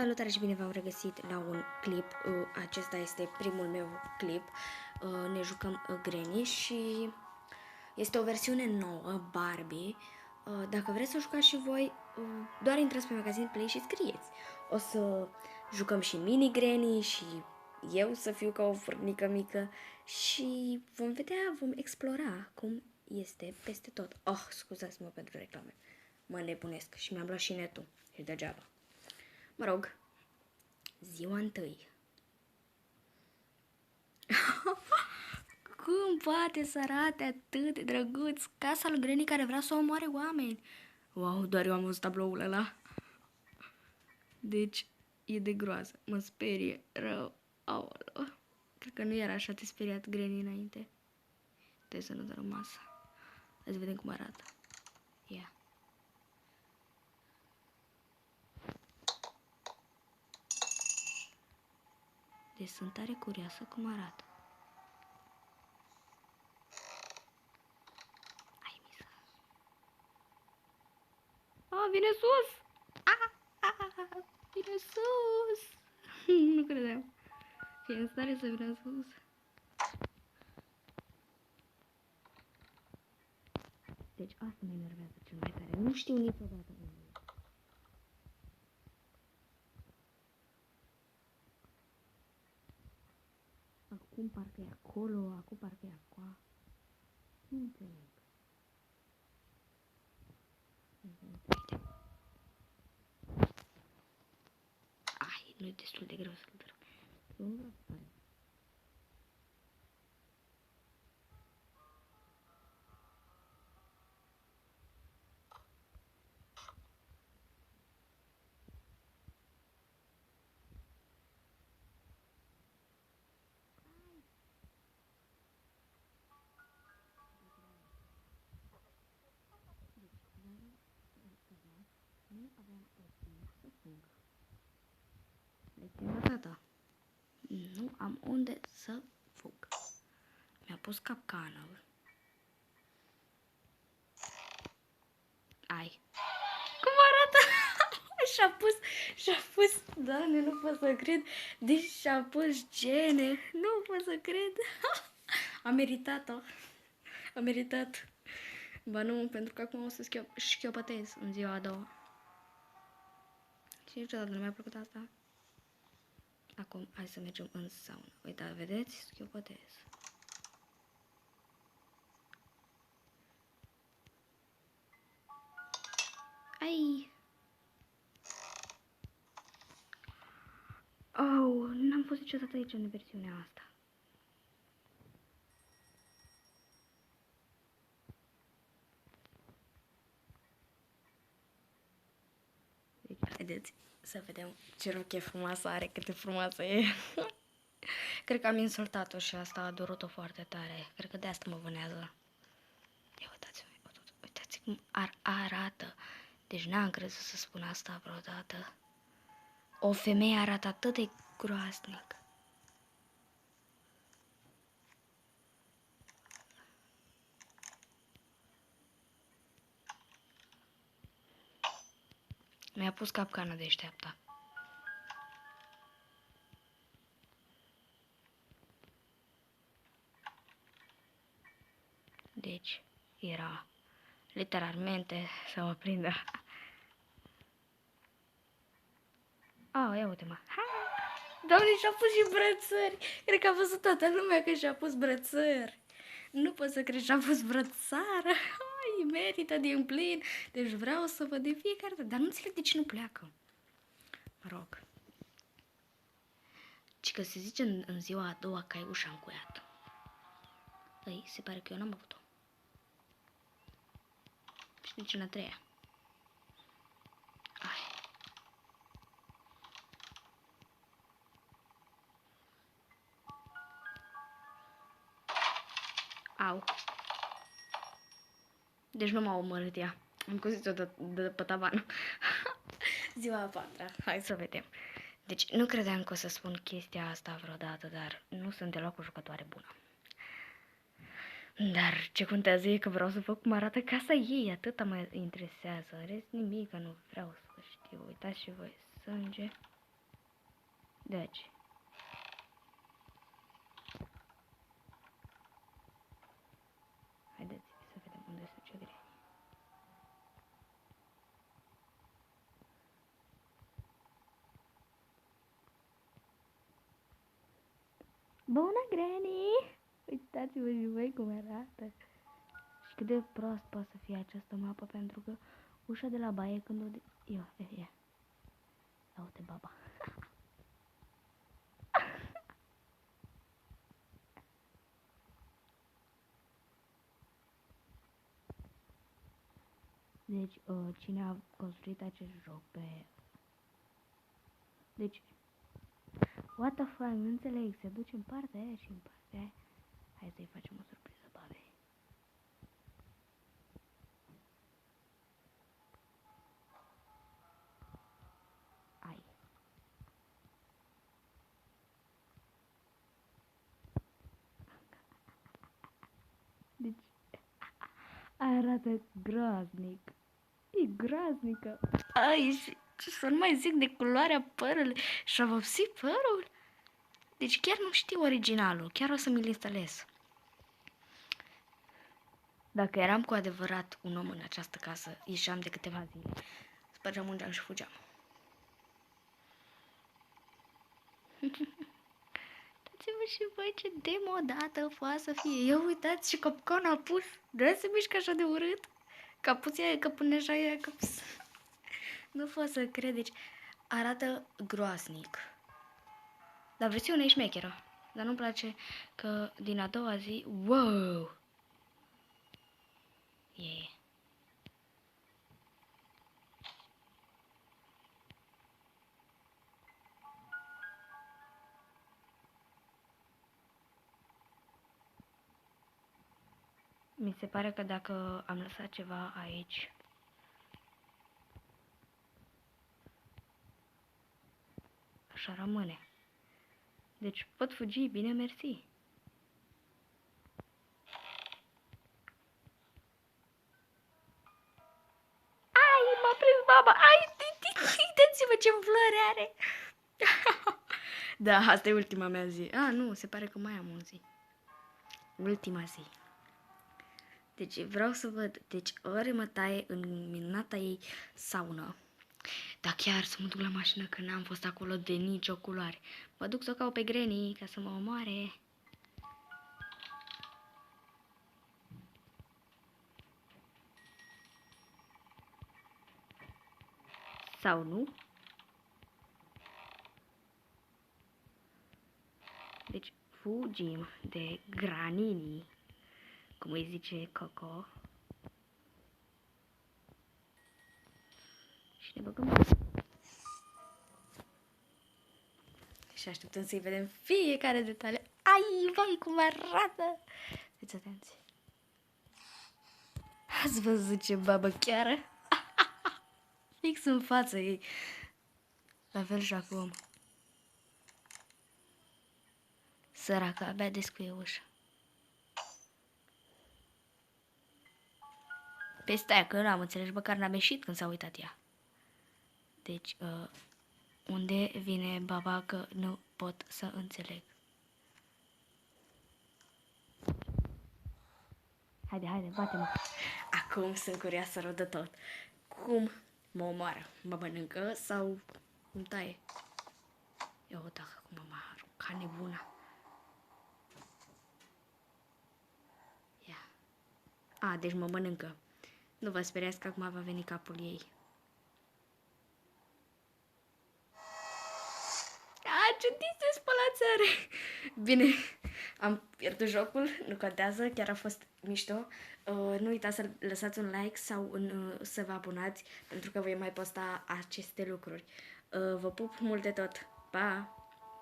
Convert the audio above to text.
Salutare și bine v-am regăsit la un clip. Acesta este primul meu clip. Ne jucăm Granny și este o versiune nouă, Barbie. Dacă vreți să jucați și voi, doar intrați pe magazin Play și scrieți. O să jucăm și mini Granny și eu să fiu ca o furnică mică și vom vedea, vom explora cum este peste tot. Oh, scuzați-mă pentru reclame. Mă nebunesc și mi-am luat și netul și degeaba. Mă rog, ziua întâi. Cum poate să arate atât de drăguț casa lui Granny care vrea să omoare oameni? Wow, doar eu am văzut tabloul ăla. Deci, e de groază. Mă sperie rău. Aoleu. Cred că nu era așa de speriat Granny înainte. Trebuie să nu dă masă. Hai să vedem cum arată. Ia. Deci sunt tare curioasă cum arată. Ai misă. Vine sus! Vine sus! Nu credeam. Și e în stare să vină sus. Deci asta mă enervează cel mai tare. Nu știu niciodată unde e. Acum parcă e acolo, acum parcă e acolo. Nu înțeleg. Ai, nu e destul de greu să-l dărâm. Eu nu vreau să pare. Nu aveam opțiune să fug. Lecția tata. Nu am unde să fug. Mi-a pus capcanul. Ai. Cum arată? Și-a pus, Doamne, nu pot să cred. Deci și-a pus gene. Nu pot să cred. A meritat-o. A meritat. Ba nu, pentru că acum o să șchiopătez în ziua a doua. Și niciodată nu mi-a plăcut asta. Acum, hai să mergem în saună. Uitați, vedeți? Schiopătez. Ai! Oh, n-am fost niciodată aici în versiunea asta. Deci, haideți să vedem ce rochie frumoasă are, cât de frumoasă e. Cred că am insultat-o și asta a durut-o foarte tare. Cred că de asta mă vânează. Ia uitați cum arată. Deci n-am crezut să spun asta vreodată. O femeie arată atât de groaznic. Mi-a pus capcană deșteaptă. Deci, era literalmente să mă prindă. Ia uite-mă. Doamne, și-a pus și brățări. Cred că a văzut toată lumea că și-a pus brățări. Nu pot să cred, și-a pus brățară. Ai, merită din plin. Deci vreau să văd de fiecare dată. Dar nu înțeleg de ce nu pleacă. Mă rog. Ci că se zice în ziua a doua că ai ușa încuiată. Ei, se pare că eu n-am avut-o. Și nici în a treia. Au. Deci nu m-a omorât ea. Am căzut-o de pe tavan. Ziua a patra. Hai să vedem. Deci nu credeam că o să spun chestia asta vreodată, dar nu sunt deloc o jucătoare bună. Dar ce contează e că vreau să văd cum arată casa ei, atâta mă interesează. Rest nimic, nu vreau să știu. Uitați și voi, sânge. Deci. Haideți să vedem unde se duce Granny. Bună, Granny! Uitați-vă și voi cum arată. Și cât de prost poate să fie această mapă, pentru că ușa de la baie când o... Ia. Ia uite baba. Deci, cine a construit acest joc pe... Deci, what the fuck, nu înțeleg, se duce în partea aia și în partea aia. Hai să-i facem o surpriză babei. Ai. Deci, arată groaznic. E groaznică. Ai, ce să nu mai zic de culoarea părului. Și-a vopsit părul. Deci chiar nu știu originalul. Chiar o să mi-l instalez. Dacă eram cu adevărat un om în această casă, ieșeam de câteva zile. Spărgeam un geam și fugeam. Uitați-vă și voi ce demodată poate să fie. Ia uitați și capcon a pus. De se mișcă așa de urât. Capuția, că pune așa ea, nu pot să cred, deci arată groaznic. Dar versiunea e șmecheră. Dar nu-mi place că din a doua zi, wow! Yeah. Mi se pare că dacă am lăsat ceva aici, așa rămâne. Deci pot fugi, bine, mersi. Ai, m-a prins baba! Ai, uitați-vă ce flori are! Da, asta e ultima mea zi. Nu, se pare că mai am o zi. Ultima zi. Deci vreau să văd, deci ori mă taie în minunata ei saună. Dar chiar să mă duc la mașină că n-am fost acolo de nicio culoare. Mă duc să o caut pe Granny ca să mă omoare. Sau nu? Deci fugim de Granini, cum îi zice Coco. Și ne băgăm. Și așteptăm să-i vedem fiecare detaliu. Ai, vai, cum arată! Fiți atenți. Ați văzut ce babă chiară? Fix în față ei. La fel și acum. Săraca, abia descuie ușa. Pe stai, că n-am înțeles, măcar n-am ieșit când s-a uitat ea. Deci, unde vine baba că nu pot să înțeleg. Haide, bate-mă. Acum sunt curioasă rău de tot. Cum mă omoară? Mă mănâncă sau îmi taie? Ia uite acum mă arunc ca nebuna. Ia. Deci mă mănâncă. Nu vă speriați că acum va veni capul ei. Ce de spălați are! Bine, am pierdut jocul, nu contează, chiar a fost mișto. Nu uitați să lăsați un like sau să vă abonați, pentru că voi mai posta aceste lucruri. Vă pup mult de tot. Pa!